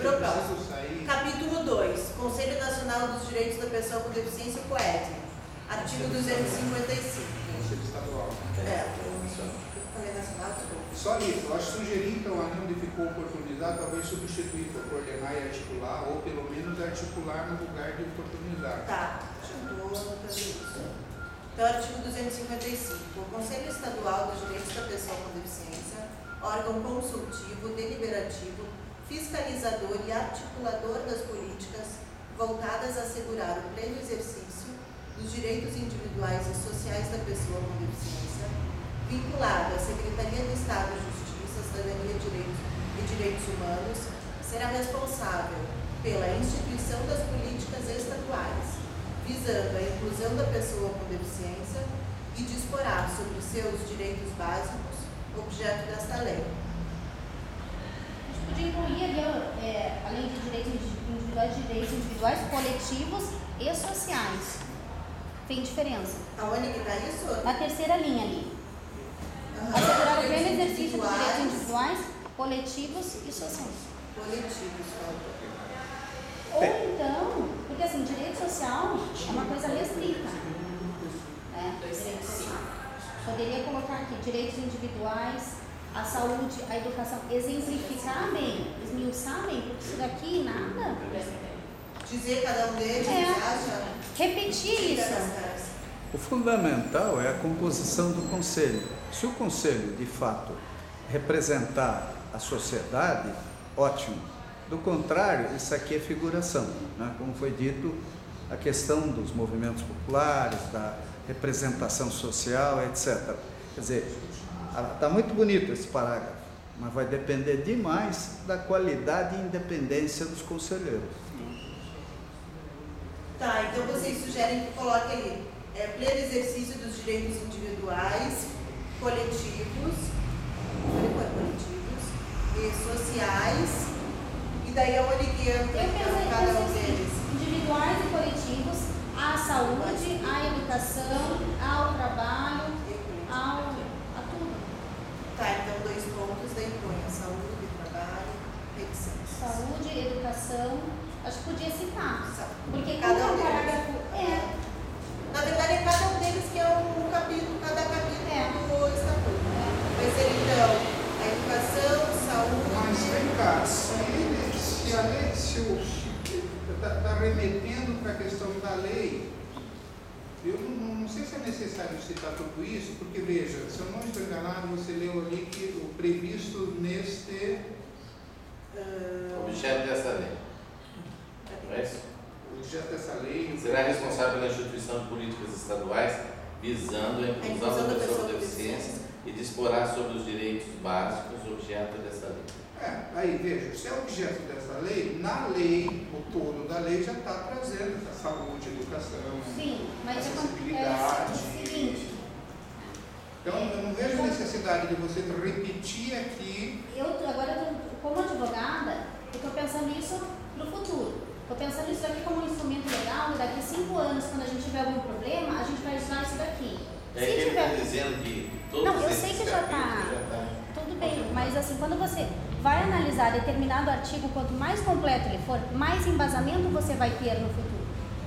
pro próximo. Capítulo 2. Conselho Nacional dos Direitos da Pessoa com Deficiência, COED. Artigo 255. Conselho Estadual. Falei nacional, desculpa. Só isso, eu acho que sugerir então ali onde ficou oportunizar, talvez substituir por coordenar e articular, ou pelo menos articular no lugar de oportunizar. Tá, estou anotando isso. Então, artigo 255. O Conselho Estadual dos Direitos da Pessoa com Deficiência, órgão consultivo, deliberativo, fiscalizador e articulador das políticas voltadas a assegurar o pleno exercício dos direitos individuais e sociais da pessoa com deficiência, vinculado à Secretaria de Estado de Justiça, Cidadania e Direitos Humanos, será responsável pela instituição das políticas estaduais, visando a inclusão da pessoa com deficiência e disporá sobre os seus direitos básicos, objeto desta lei. A gente podia incluir ali, além de direitos individuais, coletivos e sociais. Tem diferença. Aonde que está isso? Na terceira linha ali. Assegurar o pleno exercício dos direitos individuais, coletivos e sociais. Coletivos, Ou então, porque assim, direito social é uma coisa restrita. Né? Direito social. Poderia colocar aqui direitos individuais, a saúde, a educação, exemplificar bem, esmiuçar bem, porque isso daqui nada. dizer cada um deles, você acha? Repetir isso. O fundamental é a composição do conselho. Se o conselho, de fato, representar a sociedade, ótimo. Do contrário, isso aqui é figuração, né? Como foi dito, a questão dos movimentos populares, da representação social, etc. Quer dizer, está muito bonito esse parágrafo, mas vai depender demais da qualidade e independência dos conselheiros. Tá, então vocês sugerem que coloque ali pleno exercício dos direitos individuais, coletivos e sociais, e daí aonde que entra cada um deles? Individuais e coletivos, à saúde, à educação, ao trabalho, a tudo. Tá, então 2 pontos, daí põe a saúde, trabalho, edição. Saúde, educação, acho que podia citar. Porque cada como é um um parágrafo. Na verdade, é cada um deles que é um capítulo, cada capítulo do estatuto. Vai ser então a educação, saúde. Mas vem cá, se a lei está remetendo para a questão da lei, eu não sei se é necessário citar tudo isso, porque veja, se eu não estou enganado, você leu ali que o previsto neste objeto dessa lei. Não é isso? O objeto dessa lei será responsável pela instituição de políticas estaduais visando a inclusão da pessoa com deficiência e disporá sobre os direitos básicos objeto dessa lei. Aí veja, se é objeto dessa lei, na lei, o todo da lei já está trazendo a saúde, a educação, sim, mas acessibilidade. É o seguinte. Então, eu não vejo necessidade de você repetir aqui. Agora, como advogada, eu estou pensando isso para o futuro. Estou pensando isso aqui como um instrumento legal, e daqui a 5 anos, quando a gente tiver algum problema, a gente vai usar isso daqui. É que ele está dizendo que todos não, eu esses sei que já está. Tudo bem, mas assim, quando você vai analisar determinado artigo, quanto mais completo ele for, mais embasamento você vai ter no futuro.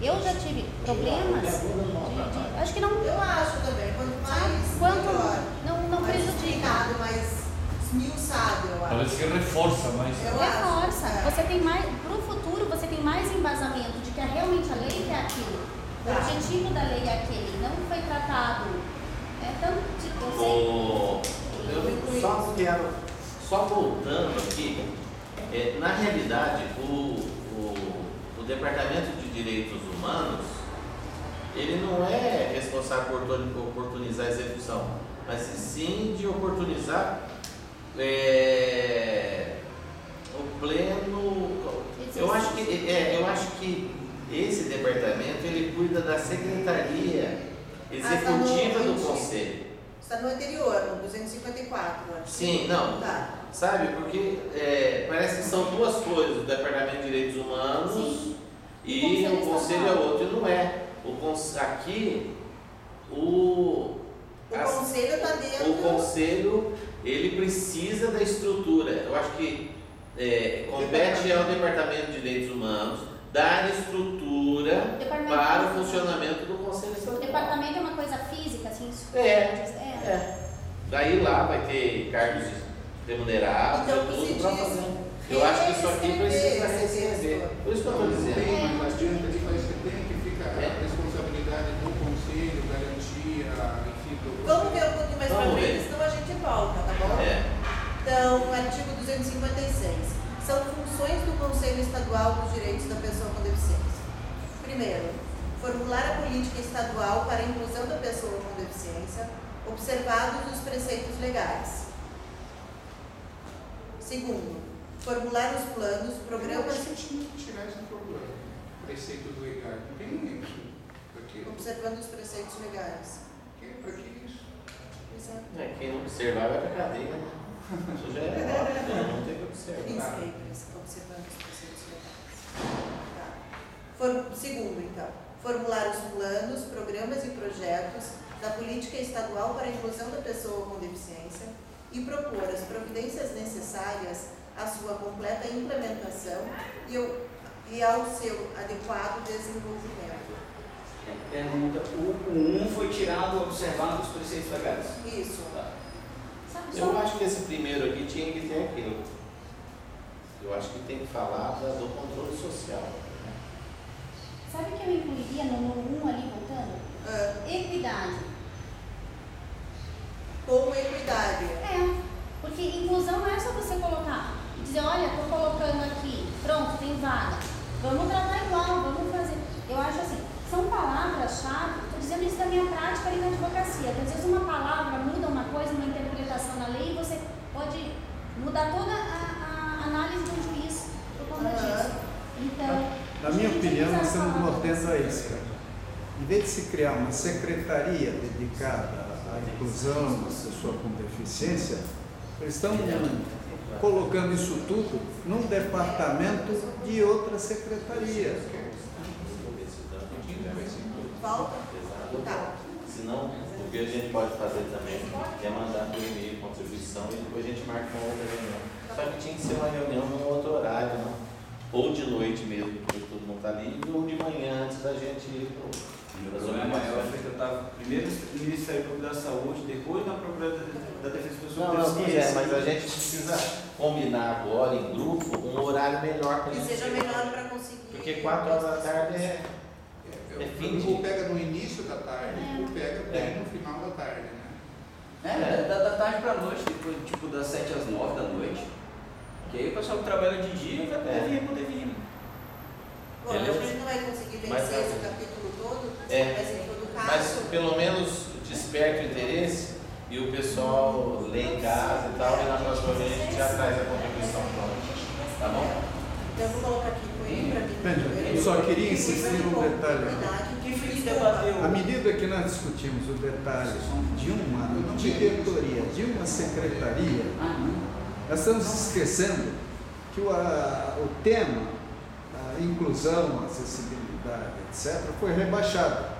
Eu já tive problemas acho que não. Eu acho também, quanto mais não prejudica. Mais esmiuçado, eu acho. Parece que reforça mais. Reforça. Você tem mais, para o futuro, você tem mais embasamento de que realmente a lei é aquilo. O objetivo da lei é aquele, não foi tratado. Eu só quero, só voltando aqui, na realidade, o Departamento de Direitos Humanos, ele não é responsável por oportunizar a execução, mas sim de oportunizar o pleno. Eu acho que esse departamento ele cuida da secretaria executiva do Conselho. Está no anterior, no 254. Sim, não. Tá. Sabe, porque parece que são duas coisas, o Departamento de Direitos Humanos. Sim. E o Conselho é outro, e não é. Aqui, o Conselho está dentro. O Conselho, ele precisa da estrutura. Eu acho que compete ao Departamento de Direitos Humanos dar estrutura para o funcionamento do Conselho O Estadual. departamento é uma coisa física, assim? Isso Daí lá vai ter cargos remunerados Então, e tudo você para diz, fazer. Eu acho que isso aqui precisa receber. Por isso que eu estou dizendo. Tem, mas adianta de fazer, você tem que ficar a responsabilidade do conselho, garantia, enfim, do... Vamos ver um pouquinho mais pra frente, senão a gente volta, tá bom? Então, artigo 256. São funções do Conselho Estadual dos Direitos da Pessoa com Deficiência. Primeiro, formular a política estadual para a inclusão da pessoa com deficiência, observados os preceitos legais. Segundo, formular os planos, programas... Eu tinha que tirar esse problema. Preceitos legais. Não tem isso. Observando os preceitos legais. Para que isso? Exato. Quem não observar vai para a cadeia. Isso já é óbvio, não tem que observar. Observando os preceitos legais. Tá. Segundo, então, formular os planos, programas e projetos da política estadual para a inclusão da pessoa com deficiência e propor as providências necessárias à sua completa implementação e ao seu adequado desenvolvimento. Pergunta, o 1 foi tirado observando os preceitos legais. Isso. Eu acho que esse primeiro aqui tinha que ter aquilo. Eu acho que tem que falar do controle social. Sabe o que eu incluiria no 1 ali, voltando? Equidade. Como equidade. Porque inclusão não é só você colocar e dizer, olha, estou colocando aqui, pronto, tem vaga. Vamos tratar igual, vamos fazer. Eu acho assim, são palavras-chave, estou dizendo isso da minha prática ali na advocacia. Às vezes uma palavra muda uma coisa, uma interpretação na lei, e você pode mudar toda a análise do juiz por conta disso. Então, na minha opinião, nós estamos mordendo a isca. Em vez de se criar uma secretaria dedicada à inclusão da pessoa com deficiência, eles estão colocando isso tudo num departamento de outra secretaria. Falta? Tá. Senão, o que a gente pode fazer também é mandar por e-mail contribuição e depois a gente marca uma outra reunião. Só que tinha que ser uma reunião num outro horário, não? Ou de noite mesmo, porque todo mundo está livre, ou de manhã antes da gente ir para O problema maior foi que eu estava primeiro no Ministério Público da Saúde, depois na Procuradoria da Defesa da Pessoa com Deficiência. Mas a gente precisa combinar agora em grupo um horário melhor para Que seja melhor para conseguir. Porque 4 horas da tarde é fim de... Ou pega no início da tarde, ou pega bem no final da tarde, né? Da tarde para a noite, depois tipo das 7 às 9 da noite. Que aí o pessoal que trabalha de dia vai poder vir. Bom, a gente não vai conseguir vencer esse capítulo todo, mas em todo caso... Mas pelo menos desperta o interesse e o pessoal lê em casa e tal, e na próxima vez a gente já traz a contribuição pronta. Tá bom? Então eu vou colocar aqui com ele para mim. Eu só queria insistir num detalhe. Que fim debateu? À medida que nós discutimos o detalhe de uma diretoria, de uma secretaria, nós estamos esquecendo que o tema, a inclusão, acessibilidade, etc., foi rebaixado.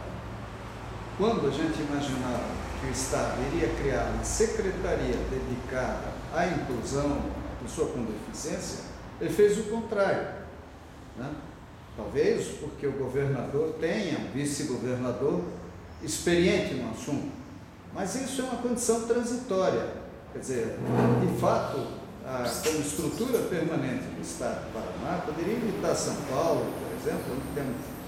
Quando a gente imaginava que o Estado iria criar uma secretaria dedicada à inclusão da pessoa com deficiência, ele fez o contrário, né? Talvez porque o governador tenha um vice-governador experiente no assunto, mas isso é uma condição transitória. Quer dizer, de fato, como estrutura permanente do Estado do Paraná, poderia imitar São Paulo, por exemplo, onde tem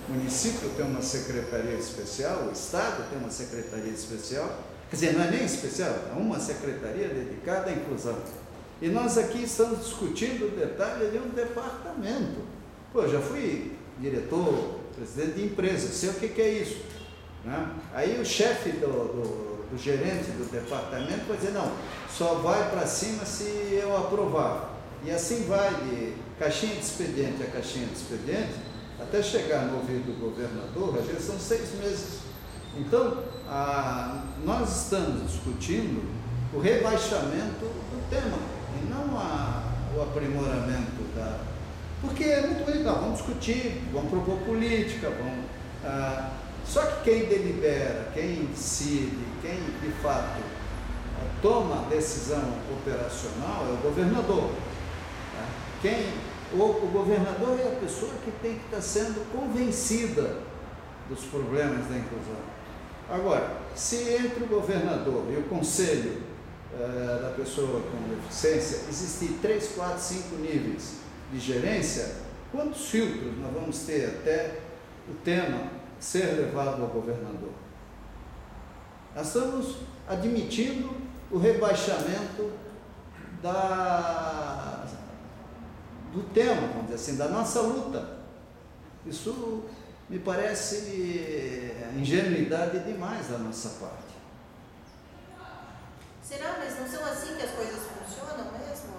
o município tem uma secretaria especial, o Estado tem uma secretaria especial, quer dizer, não é nem especial, é uma secretaria dedicada à inclusão. E nós aqui estamos discutindo o detalhe de um departamento. Pô, já fui diretor, presidente de empresa, sei o que é isso, né? Aí o chefe do gerente do departamento vai dizer, não, só vai para cima se eu aprovar. E assim vai de caixinha de expediente a caixinha de expediente, até chegar no ouvido do governador, às vezes são 6 meses. Então, nós estamos discutindo o rebaixamento do tema, e não o aprimoramento da... Porque é muito legal, vamos discutir, vamos propor política, só que quem delibera, quem decide, quem de fato toma a decisão operacional é o governador, O governador é a pessoa que tem que estar sendo convencida dos problemas da inclusão. Agora, se entre o governador e o conselho da pessoa com deficiência existir 3, 4, 5 níveis de gerência, quantos filtros nós vamos ter até o tema ser levado ao governador? Nós estamos admitindo o rebaixamento do tema, vamos dizer assim, da nossa luta. Isso me parece ingenuidade demais da nossa parte. Será? Mas não são assim que as coisas funcionam mesmo?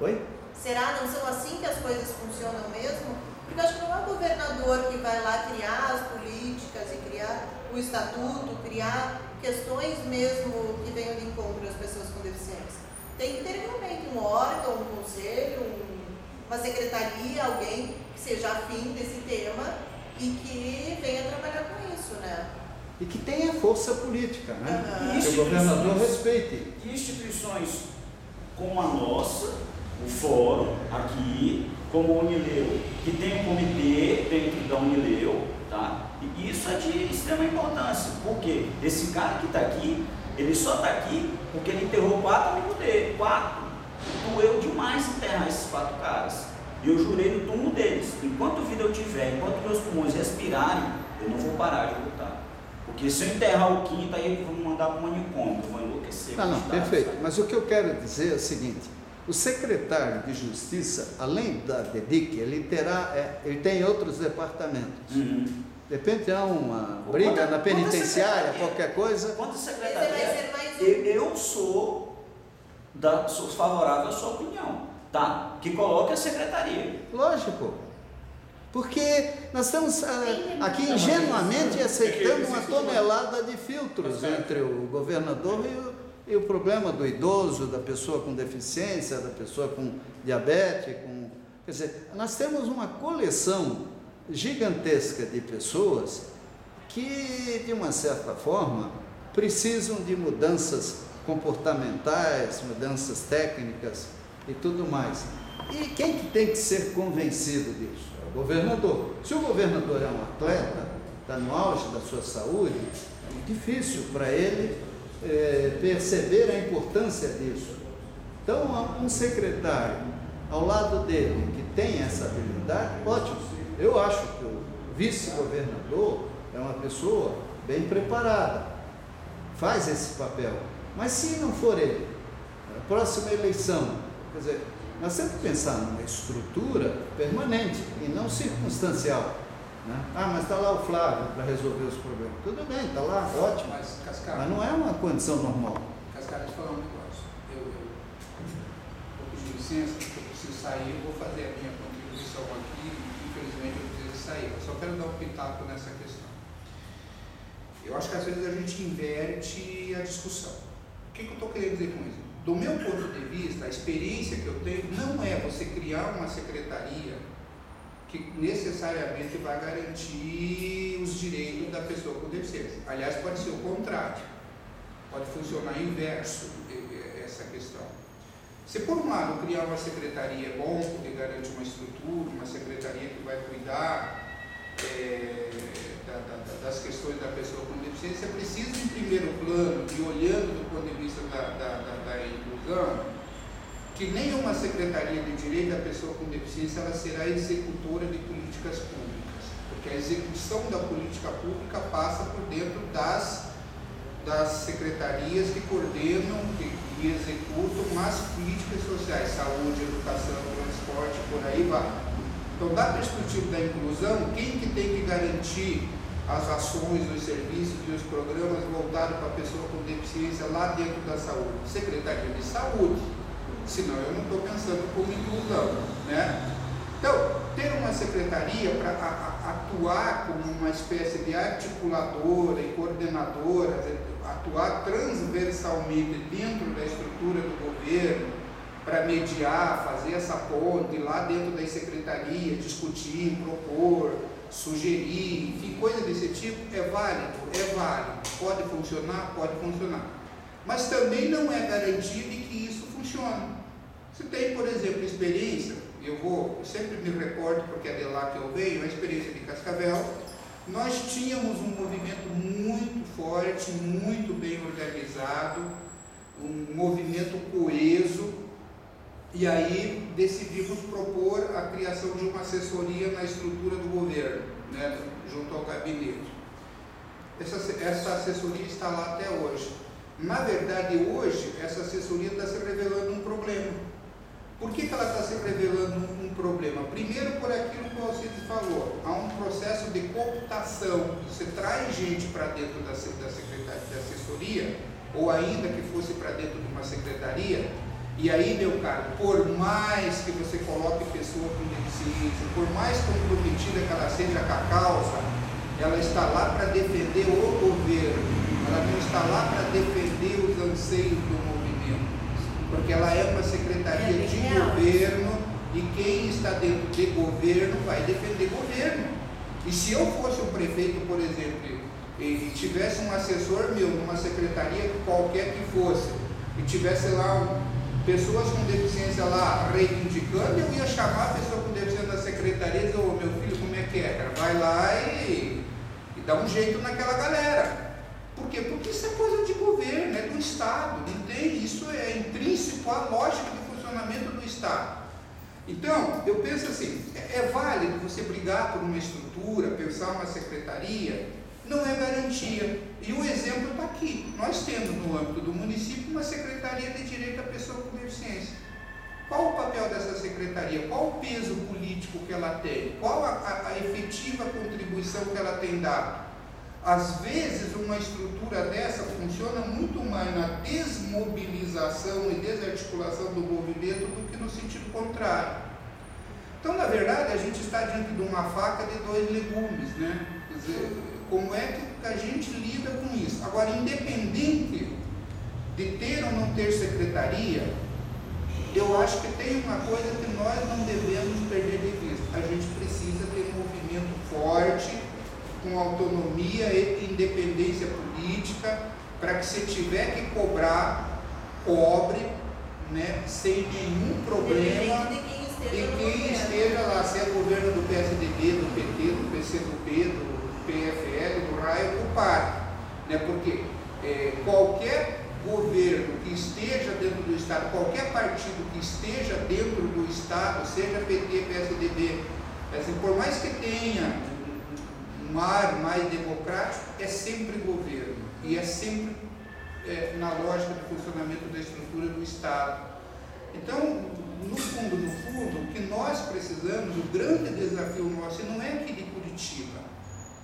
Oi? Será? Não são assim que as coisas funcionam mesmo? Porque eu acho que não é o governador que vai lá criar as políticas e criar o estatuto, criar questões mesmo que venham de encontro às pessoas com deficiência. Tem que ter realmente um órgão, um conselho, uma secretaria, alguém que seja afim desse tema e que venha trabalhar com isso, né? E que tenha força política, né? Uhum. Que o governador respeite. Instituições como a nossa, o Fórum aqui, como a Unileu, que tem um comitê dentro da Unileu, tá? E isso é de extrema importância, porque esse cara que está aqui, ele só está aqui porque ele enterrou 4 amigos dele, 4. Doeu demais enterrar esses 4 caras. E eu jurei no túmulo deles, enquanto vida eu tiver, enquanto meus pulmões respirarem, eu não vou parar de lutar. Porque se eu enterrar o 5º, aí eles vão me mandar para o manicômio, eu vou enlouquecer. Não, perfeito. Mas o que eu quero dizer é o seguinte: o secretário de Justiça, além da DEDIC, ele tem outros departamentos. Uhum. De repente há uma briga na penitenciária, qualquer coisa. Quanto Esse vai secretaria? ser mais um. Eu sou favorável à sua opinião, tá? Que coloque a secretaria. Lógico. Porque nós estamos aqui ingenuamente aceitando uma tonelada de filtros entre o governador e o problema do idoso, da pessoa com deficiência, da pessoa com diabetes. Quer dizer, nós temos uma coleção gigantesca de pessoas que, de uma certa forma, precisam de mudanças comportamentais, mudanças técnicas e tudo mais. E quem que tem que ser convencido disso? É o governador. Se o governador é um atleta, está no auge da sua saúde, é muito difícil para ele perceber a importância disso. Então, um secretário ao lado dele que tem essa habilidade, ótimo. Eu acho que o vice-governador é uma pessoa bem preparada, faz esse papel. Mas se não for ele, na próxima eleição, quer dizer, nós temos que pensar numa estrutura permanente e não circunstancial. Né? Mas está lá o Flávio para resolver os problemas. Tudo bem, está lá, ótimo. Mas, Cascara, mas não é uma condição normal. Cascara, deixa eu falar um negócio. Eu vou pedir licença, porque eu preciso sair, eu vou fazer a minha contribuição aqui. Infelizmente eu preciso sair. Eu só quero dar um pitaco nessa questão. Eu acho que às vezes a gente inverte a discussão. O que eu estou querendo dizer com isso? Do meu ponto de vista, a experiência que eu tenho não é você criar uma secretaria que necessariamente vai garantir os direitos da pessoa com deficiência. Aliás, pode ser o contrário. Pode funcionar inverso essa questão. Se por um lado criar uma secretaria é bom, porque garante uma estrutura, uma secretaria que vai cuidar das questões da pessoa com deficiência, precisa em primeiro plano, e olhando do ponto de vista da inclusão, que nenhuma secretaria de direito da pessoa com deficiência ela será executora de políticas públicas, porque a execução da política pública passa por dentro das secretarias que coordenam e executam as políticas sociais, saúde, educação, transporte, por aí vai. Então, da perspectiva da inclusão, quem que tem que garantir as ações, os serviços e os programas voltados para a pessoa com deficiência lá dentro da saúde? Secretaria de Saúde. Senão eu não estou pensando como inclusão, né? Então, ter uma secretaria para atuar como uma espécie de articuladora e coordenadora, atuar transversalmente dentro da estrutura do governo, para mediar, fazer essa ponte lá dentro da secretaria, discutir, propor, sugerir, enfim, coisa desse tipo, é válido, pode funcionar, mas também não é garantia de que isso funcione. Se tem, por exemplo, experiência, sempre me recordo, porque é de lá que eu venho, a experiência de Cascavel, nós tínhamos um movimento muito forte, muito bem organizado, um movimento coeso, e aí decidimos propor a criação de uma assessoria na estrutura do governo, né, junto ao gabinete. Essa assessoria está lá até hoje. Na verdade, hoje, essa assessoria está se revelando um problema. Por que ela está se revelando um problema? Primeiro, por aquilo que o Alcides falou, há um processo de cooptação. Você traz gente para dentro da secretaria de assessoria, ou ainda que fosse para dentro de uma secretaria, e aí, meu caro, por mais que você coloque pessoa com deficiência, por mais comprometida que ela seja com a causa, ela está lá para defender o governo, ela não está lá para defender os anseios do movimento, porque ela é uma secretaria de governo e quem está dentro de governo vai defender governo. E se eu fosse um prefeito, por exemplo, e tivesse um assessor meu numa secretaria qualquer que fosse, e tivesse lá pessoas com deficiência lá reivindicando, eu ia chamar a pessoa com deficiência da secretaria e dizer, ô meu filho, como é que é, cara? Vai lá e dá um jeito naquela galera. Por quê? Porque isso é coisa de governo, é do Estado, entende? Isso é intrínseco à lógica de funcionamento do Estado. Então, eu penso assim, é válido você brigar por uma estrutura, pensar uma secretaria, não é garantia. E o exemplo está aqui. Nós temos no âmbito do município uma Secretaria de Direito à Pessoa com Deficiência. Qual o papel dessa secretaria? Qual o peso político que ela tem? Qual a efetiva contribuição que ela tem dado? Às vezes, uma estrutura dessa funciona muito mais na desmobilização e desarticulação do movimento do que no sentido contrário. Então, na verdade, a gente está diante de uma faca de dois legumes, né? Quer dizer, como é que a gente lida com isso? Agora, independente de ter ou não ter secretaria, eu acho que tem uma coisa que nós não devemos perder de vista. A gente precisa ter um movimento forte, com autonomia e independência política, para que se tiver que cobrar, cobre, né, sem nenhum problema de quem esteja lá, se é governo do PSDB, do PT, do PCdoB, do PFL, do raio, do PAR, né, porque qualquer governo que esteja dentro do Estado, qualquer partido que esteja dentro do Estado, seja PT, PSDB, assim, por mais que tenha um ar mais democrático, é sempre governo e é sempre na lógica do funcionamento da estrutura do Estado. Então, no fundo, o que nós precisamos, o grande desafio nosso, não é aqui de Curitiba,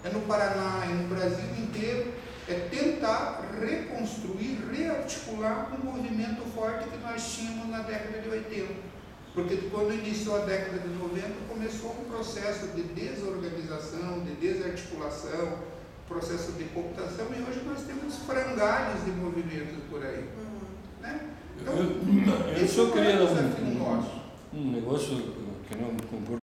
é no Paraná, é no Brasil inteiro, é tentar reconstruir, rearticular um movimento forte que nós tínhamos na década de 80. Porque quando iniciou a década de 90, começou um processo de desorganização, de desarticulação, processo de cooptação, e hoje nós temos frangalhos de movimentos por aí. Né? Então, eu só queria um desafio nosso. Um negócio que não concordo.